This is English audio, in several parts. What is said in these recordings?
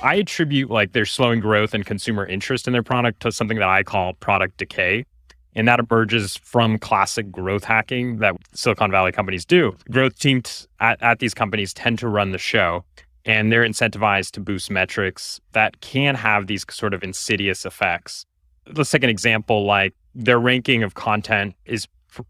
I attribute like their slowing growth and consumer interest in their product to something that I call product decay. And that emerges from classic growth hacking that Silicon Valley companies do. Growth teams at these companies tend to run the show, and they're incentivized to boost metrics that can have these sort of insidious effects. Let's take an example like their ranking of content is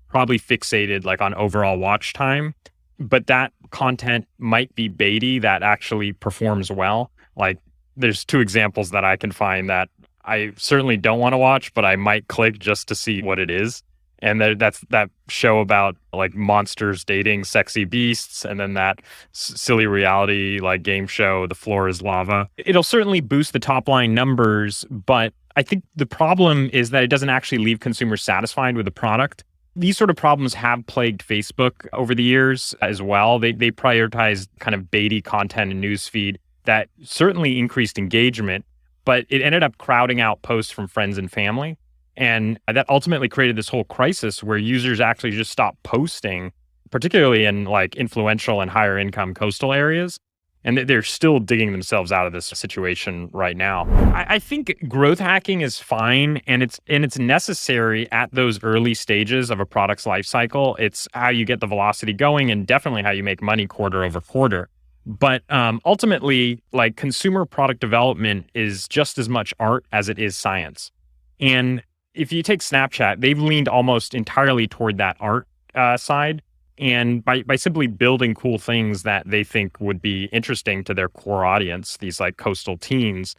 probably fixated like on overall watch time, but that content might be baity that actually performs well. Like there's two examples that I can find that I certainly don't want to watch, but I might click just to see what it is. And that's that show about like monsters dating sexy beasts, and then that silly reality like game show, The Floor is Lava. It'll certainly boost the top line numbers, but I think the problem is that it doesn't actually leave consumers satisfied with the product. These sort of problems have plagued Facebook over the years as well. They prioritized kind of baity content and newsfeed that certainly increased engagement, but it ended up crowding out posts from friends and family. And that ultimately created this whole crisis where users actually just stopped posting, particularly in like influential and higher income coastal areas. And they're still digging themselves out of this situation right now. I think growth hacking is fine, and it's necessary at those early stages of a product's life cycle. It's how you get the velocity going, and definitely how you make money quarter over quarter. But ultimately, like consumer product development is just as much art as it is science. And if you take Snapchat, they've leaned almost entirely toward that art side. And by simply building cool things that they think would be interesting to their core audience, these like coastal teens.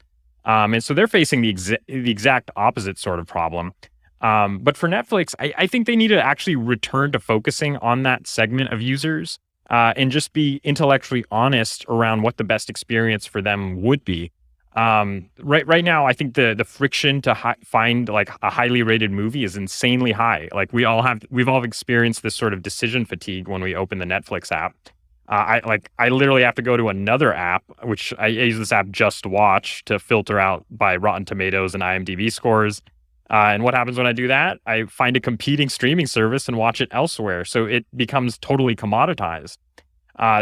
And so they're facing the exact opposite sort of problem. But for Netflix, I think they need to actually return to focusing on that segment of users and just be intellectually honest around what the best experience for them would be. Right now, I think the friction to find like a highly rated movie is insanely high. Like we've all experienced this sort of decision fatigue when we open the Netflix app. I literally have to go to another app, which I use this app Just Watch to filter out by Rotten Tomatoes and IMDb scores. And what happens when I do that? I find a competing streaming service and watch it elsewhere. So it becomes totally commoditized.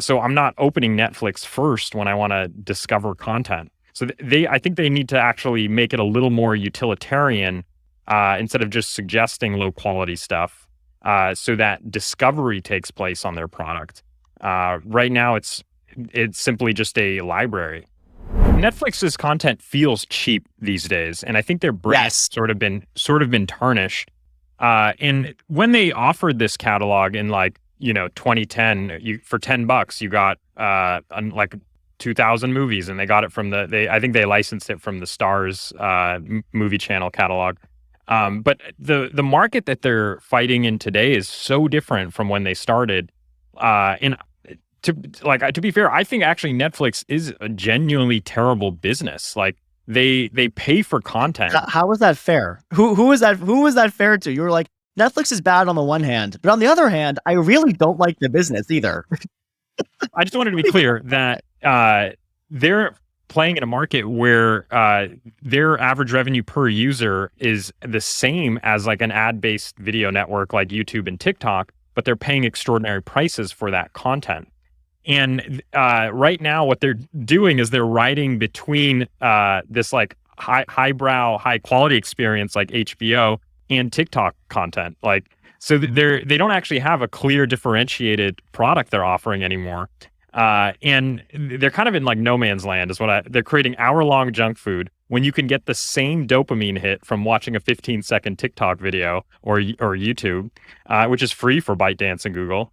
So I'm not opening Netflix first when I want to discover content. So I think they need to actually make it a little more utilitarian instead of just suggesting low quality stuff, so that discovery takes place on their product. Right now, it's simply just a library. Netflix's content feels cheap these days, and I think their brand sort of been tarnished. And when they offered this catalog in 2010, for $10 you got like 2,000 movies, and they got it from I think they licensed it from the Starz movie channel catalog. But the market that they're fighting in today is so different from when they started. And to be fair, I think actually Netflix is a genuinely terrible business. Like they pay for content. How is that fair? Who is that fair to? You were like, Netflix is bad on the one hand, but on the other hand, I really don't like the business either. I just wanted to be clear that they're playing in a market where their average revenue per user is the same as like an ad-based video network like YouTube and TikTok, but they're paying extraordinary prices for that content. And right now, what they're doing is they're riding between this like highbrow, high quality experience like HBO and TikTok content. So they don't actually have a clear differentiated product they're offering anymore. And they're kind of in like no man's land they're creating hour-long junk food when you can get the same dopamine hit from watching a 15-second TikTok video or YouTube, which is free for ByteDance and Google.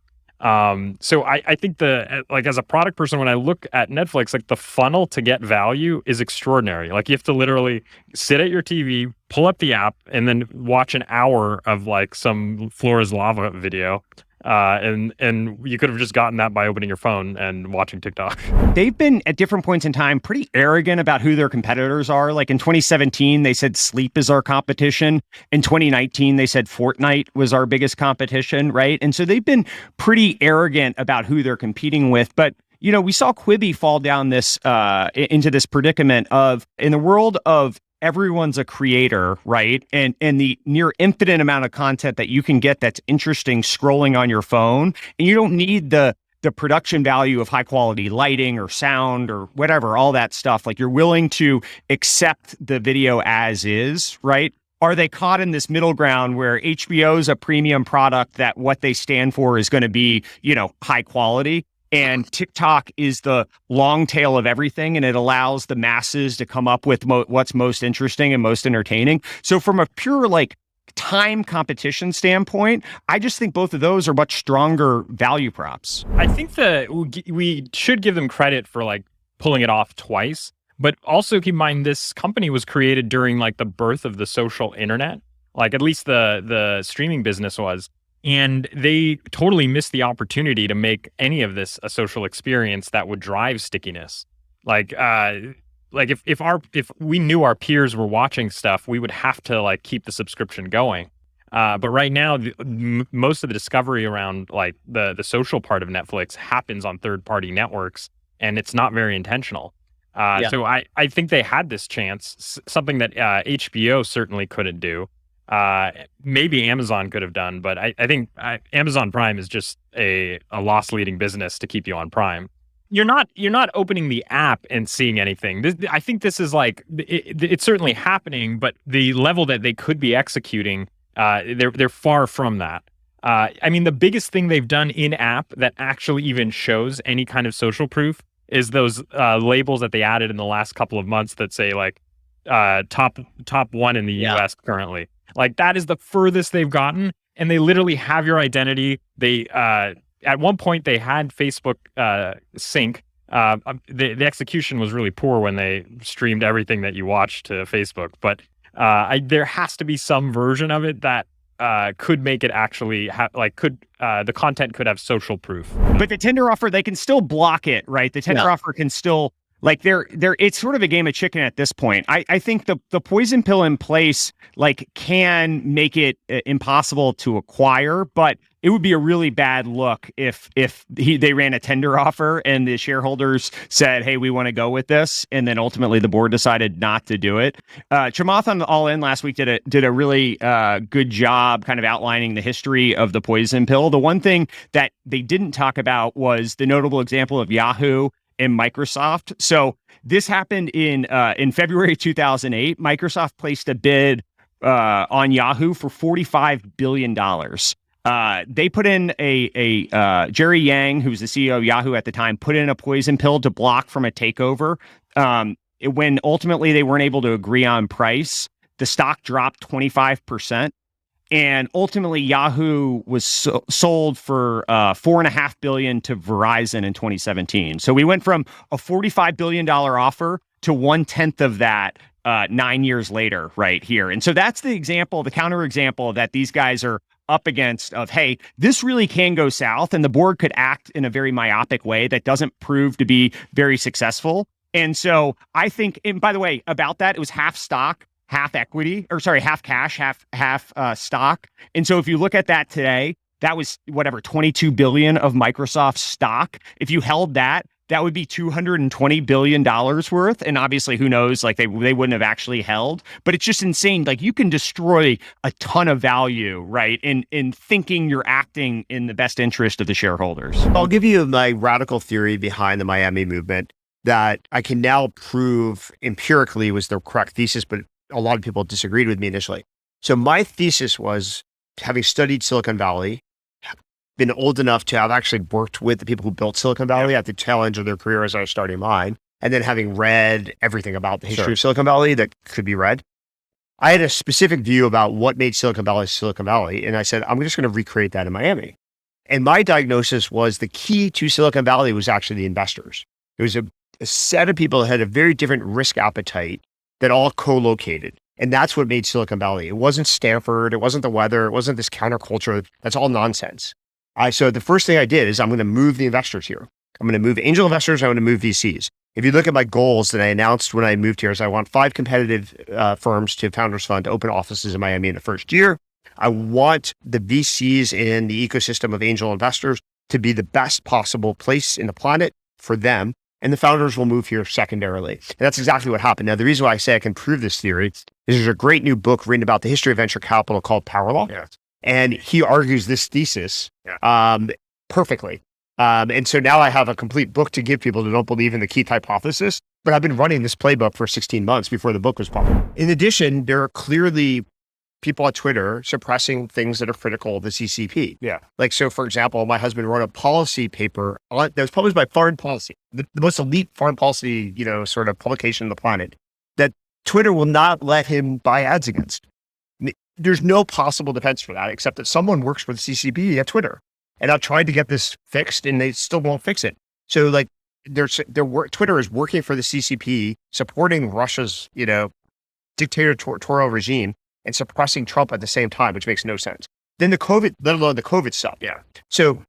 So I think as a product person, when I look at Netflix, like the funnel to get value is extraordinary. Like you have to literally sit at your TV, pull up the app, and then watch an hour of like some Floor is Lava video. And you could have just gotten that by opening your phone and watching TikTok. They've been at different points in time pretty arrogant about who their competitors are. Like in 2017, they said sleep is our competition. In 2019, they said Fortnite was our biggest competition, right? And so they've been pretty arrogant about who they're competing with. But we saw Quibi fall down into this predicament of, in the world of everyone's a creator, right? And the near infinite amount of content that you can get that's interesting scrolling on your phone. And you don't need the the production value of high quality lighting or sound or whatever, all that stuff. Like you're willing to accept the video as is, right? Are they caught in this middle ground where HBO is a premium product that what they stand for is going to be, high quality? And TikTok is the long tail of everything, and it allows the masses to come up with what's most interesting and most entertaining. So from a pure time competition standpoint, I just think both of those are much stronger value props. I think that we should give them credit for pulling it off twice, but also keep in mind this company was created during the birth of the social internet, at least the streaming business was. And they totally missed the opportunity to make any of this a social experience that would drive stickiness. If we knew our peers were watching stuff, we would have to keep the subscription going. But right now, most of the discovery around the social part of Netflix happens on third-party networks, and it's not very intentional. So I think they had this chance, something that HBO certainly couldn't do. Maybe Amazon could have done, but I think Amazon Prime is just a loss leading business to keep you on Prime. You're not opening the app and seeing anything. I think this is it's certainly happening, but the level that they could be executing, they're far from that. The biggest thing they've done in app that actually even shows any kind of social proof is those labels that they added in the last couple of months that say top one in the US currently. That is the furthest they've gotten, and they literally have your identity. They at one point they had Facebook sync. The execution was really poor when they streamed everything that you watched to Facebook, but there has to be some version of it that could make it actually the content could have social proof. But the tender offer, they can still block it, right? The tender offer can still it's sort of a game of chicken at this point. I think the poison pill in place can make it impossible to acquire, but it would be a really bad look if they ran a tender offer and the shareholders said, "Hey, we want to go with this," and then ultimately the board decided not to do it. Chamath on All In last week did a really good job kind of outlining the history of the poison pill. The one thing that they didn't talk about was the notable example of Yahoo and Microsoft. So this happened in February 2008. Microsoft placed a bid on Yahoo for $45 billion. They put in a Jerry Yang, who was the CEO of Yahoo at the time, put in a poison pill to block from a takeover. When ultimately they weren't able to agree on price, the stock dropped 25%. And ultimately, Yahoo was sold for $4.5 billion to Verizon in 2017. So we went from a $45 billion offer to 1/10 of that 9 years later, right here. And so that's the example, the counterexample that these guys are up against of, hey, this really can go south, and the board could act in a very myopic way that doesn't prove to be very successful. And so I think, and by the way, about that, it was half stock, half equity, or sorry, half cash, half stock. And so if you look at that today, that was whatever, 22 billion of Microsoft stock. If you held that, that would be $220 billion worth. And obviously, who knows, they wouldn't have actually held, but it's just insane. You can destroy a ton of value, right? In thinking you're acting in the best interest of the shareholders. I'll give you my radical theory behind the Miami movement that I can now prove empirically was the correct thesis, but a lot of people disagreed with me initially. So my thesis was, having studied Silicon Valley, been old enough to have actually worked with the people who built Silicon Valley at the tail end of their career as I was starting mine, and then having read everything about the history of Silicon Valley that could be read, I had a specific view about what made Silicon Valley. And I said, I'm just going to recreate that in Miami. And my diagnosis was the key to Silicon Valley was actually the investors. It was a set of people that had a very different risk appetite that all co-located. And that's what made Silicon Valley. It wasn't Stanford. It wasn't the weather. It wasn't this counterculture. That's all nonsense. So the first thing I did is I'm going to move the investors here. I'm going to move angel investors. I'm going to move VCs. If you look at my goals that I announced when I moved here, is I want 5 competitive firms to Founders Fund to open offices in Miami in the first year. I want the VCs in the ecosystem of angel investors to be the best possible place in the planet for them. And the founders will move here secondarily. And that's exactly what happened. Now, the reason why I say I can prove this theory is there's a great new book written about the history of venture capital called Power Law. And he argues this thesis perfectly. And so now I have a complete book to give people who don't believe in the Keith hypothesis, but I've been running this playbook for 16 months before the book was published. In addition, there are clearly people on Twitter suppressing things that are critical of the CCP. Yeah. Like, so for example, my husband wrote a policy paper that was published by Foreign Policy, the most elite foreign policy, sort of publication on the planet, that Twitter will not let him buy ads against. There's no possible defense for that, except that someone works for the CCP at Twitter. And I've tried to get this fixed and they still won't fix it. So like Twitter is working for the CCP, supporting Russia's, dictatorial regime and suppressing Trump at the same time, which makes no sense. Then the COVID, let alone the COVID stuff. Yeah. So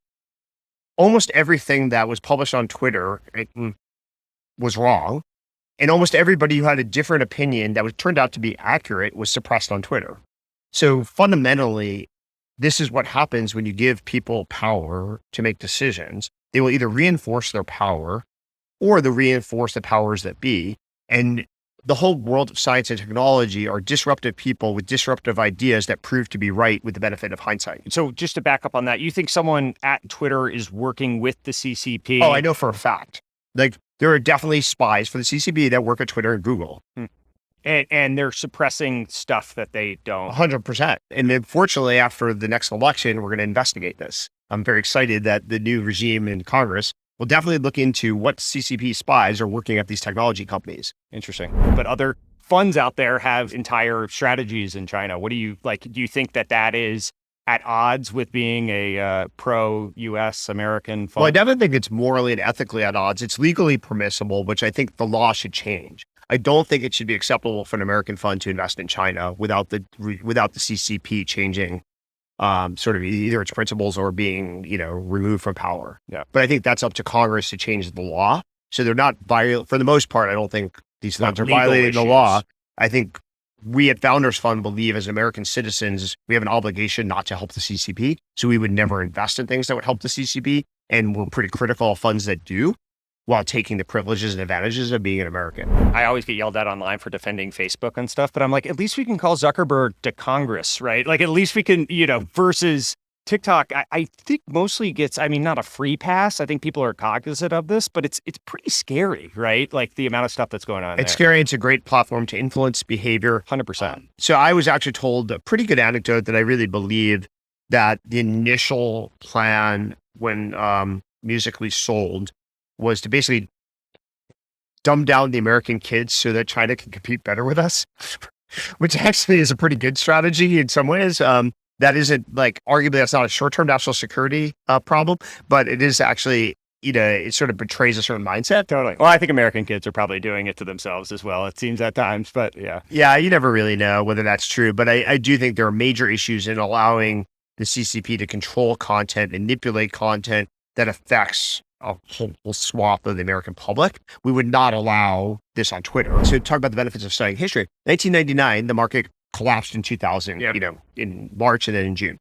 almost everything that was published on Twitter was wrong. And almost everybody who had a different opinion that was turned out to be accurate was suppressed on Twitter. So fundamentally, this is what happens when you give people power to make decisions. They will either reinforce their power or they'll reinforce the powers that be. And the whole world of science and technology are disruptive people with disruptive ideas that prove to be right with the benefit of hindsight. So just to back up on that, you think someone at Twitter is working with the CCP? Oh, I know for a fact. Like, there are definitely spies for the CCP that work at Twitter and Google. And they're suppressing stuff that they don't. 100%. And unfortunately, after the next election, we're going to investigate this. I'm very excited that the new regime in Congress will definitely look into what CCP spies are working at these technology companies. Interesting. But other funds out there have entire strategies in China. What do you like? Do you think that is at odds with being a pro-U.S. American fund? Well, I definitely think it's morally and ethically at odds. It's legally permissible, which I think the law should change. I don't think it should be acceptable for an American fund to invest in China without the CCP changing sort of either its principles or being, removed from power. Yeah. But I think that's up to Congress to change the law. So they're not for the most part, I don't think these funds are violating the law. I think we at Founders Fund believe as American citizens, we have an obligation not to help the CCP. So we would never invest in things that would help the CCP. And we're pretty critical of funds that do, while taking the privileges and advantages of being an American. I always get yelled at online for defending Facebook and stuff, but I'm like, at least we can call Zuckerberg to Congress, right? Like, at least we can, versus TikTok, I think mostly gets, not a free pass. I think people are cognizant of this, but it's pretty scary, right? Like the amount of stuff that's going on It's scary. It's a great platform to influence behavior. 100%. So I was actually told a pretty good anecdote that I really believe that the initial plan when Musical.ly sold was to basically dumb down the American kids so that China can compete better with us, which actually is a pretty good strategy in some ways. That isn't arguably that's not a short-term national security problem, but it is actually, it sort of betrays a certain mindset. Totally. Well, I think American kids are probably doing it to themselves as well, it seems at times, but yeah. Yeah, you never really know whether that's true, but I do think there are major issues in allowing the CCP to control content, manipulate content that affects a whole swath of the American public. We would not allow this on Twitter. So talk about the benefits of studying history. 1999, the market collapsed in 2000, in March and then in June.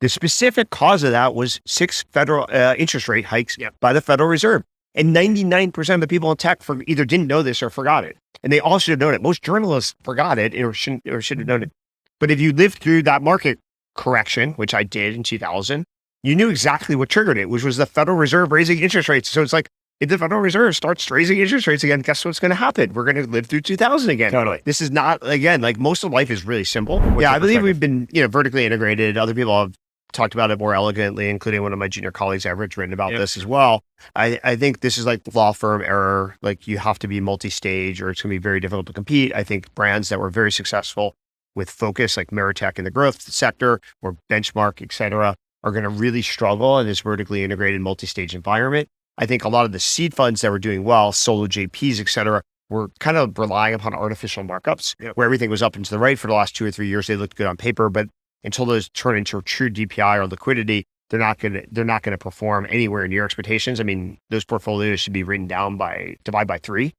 The specific cause of that was 6 federal interest rate hikes by the Federal Reserve. And 99% of the people in tech either didn't know this or forgot it. And they all should have known it. Most journalists forgot it or should have known it. But if you lived through that market correction, which I did in 2000, you knew exactly what triggered it, which was the Federal Reserve raising interest rates. So it's like, if the Federal Reserve starts raising interest rates again, guess what's going to happen? We're going to live through 2000 again. Totally. This is not, again, most of life is really simple. I believe we've been, vertically integrated. Other people have talked about it more elegantly, including one of my junior colleagues, Everett's written about this as well. I think this is like the law firm error. Like, you have to be multi-stage or it's going to be very difficult to compete. I think brands that were very successful with focus, like Meritech in the growth sector or Benchmark, et cetera, are going to really struggle in this vertically integrated multi-stage environment. I think a lot of the seed funds that were doing well, solo JPs, et cetera, were kind of relying upon artificial markups where everything was up and to the right for the last 2 or 3 years. They looked good on paper, but until those turn into a true DPI or liquidity, they're not going to perform anywhere near expectations. I mean, those portfolios should be written down divide by 3,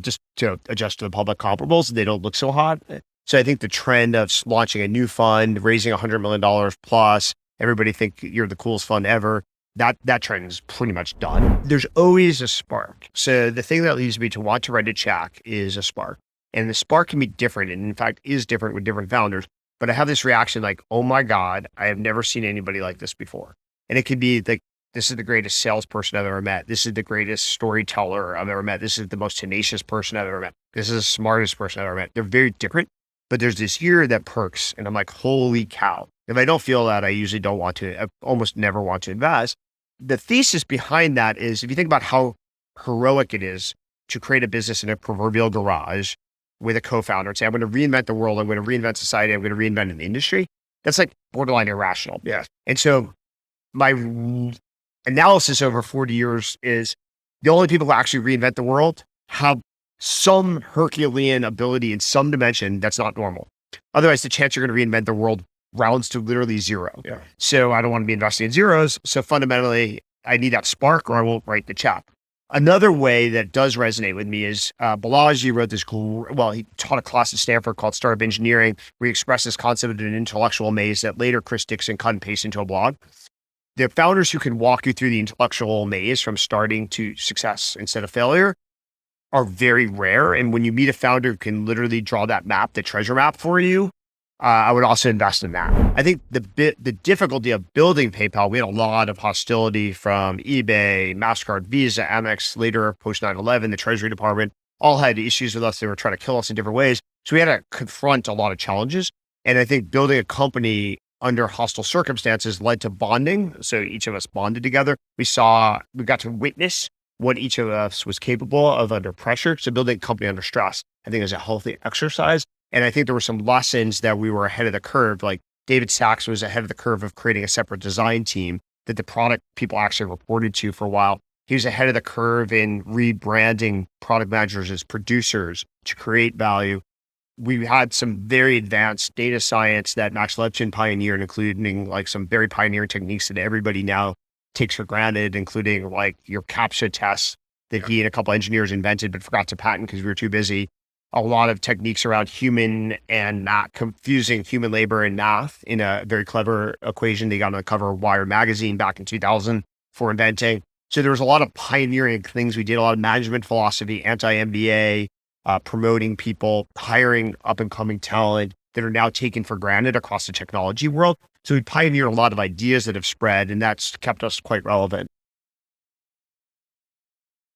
just to adjust to the public comparables. They don't look so hot. So I think the trend of launching a new fund, raising $100 million plus, everybody think you're the coolest fund ever. That trend is pretty much done. There's always a spark. So the thing that leads me to want to write a check is a spark. And the spark can be different, and in fact is different with different founders. But I have this reaction like, oh my God, I have never seen anybody like this before. And it could be like This is the greatest salesperson I've ever met. This is the greatest storyteller I've ever met. This is the most tenacious person I've ever met. This is the smartest person I've ever met. They're very different, but there's this here that perks. And I'm like, holy cow. If I don't feel that, I usually don't want to, I almost never want to invest. The thesis behind that is, if you think about how heroic it is to create a business in a proverbial garage with a co-founder and say, I'm going to reinvent the world. I'm going to reinvent society. I'm going to reinvent an industry. That's like borderline irrational. Yeah. And so my analysis over 40 years is the only people who actually reinvent the world have some Herculean ability in some dimension that's not normal. Otherwise, the chance you're going to reinvent the world rounds to literally zero. Yeah. So I don't want to be investing in zeros. So fundamentally, I need that spark or I won't write the check. Another way that does resonate with me is Balaji wrote this, he taught a class at Stanford called Startup Engineering, where he expressed this concept of an intellectual maze that later Chris Dixon cut and pasted into a blog. The founders who can walk you through the intellectual maze from starting to success instead of failure are very rare. And when you meet a founder who can literally draw that map, the treasure map for you, I would also invest in that. I think the difficulty of building PayPal, we had a lot of hostility from eBay, MasterCard, Visa, Amex, later post 9/11, the Treasury Department, all had issues with us. They were trying to kill us in different ways. So we had to confront a lot of challenges. And I think building a company under hostile circumstances led to bonding. So each of us bonded together. We got to witness what each of us was capable of under pressure. So building a company under stress, I think, is a healthy exercise. And I think there were some lessons that we were ahead of the curve. Like David Sachs was ahead of the curve of creating a separate design team that the product people actually reported to for a while. He was ahead of the curve in rebranding product managers as producers to create value. We had some very advanced data science that Max Levchin pioneered, including like some very pioneering techniques that everybody now takes for granted, including like your CAPTCHA tests that he and a couple engineers invented but forgot to patent because we were too busy. A lot of techniques around human and not confusing human labor and math in a very clever equation they got on the cover of Wired magazine back in 2000 for inventing. So there was a lot of pioneering things we did, a lot of management philosophy, anti-MBA, promoting people, hiring up and coming talent that are now taken for granted across the technology world. So we pioneered a lot of ideas that have spread, and that's kept us quite relevant.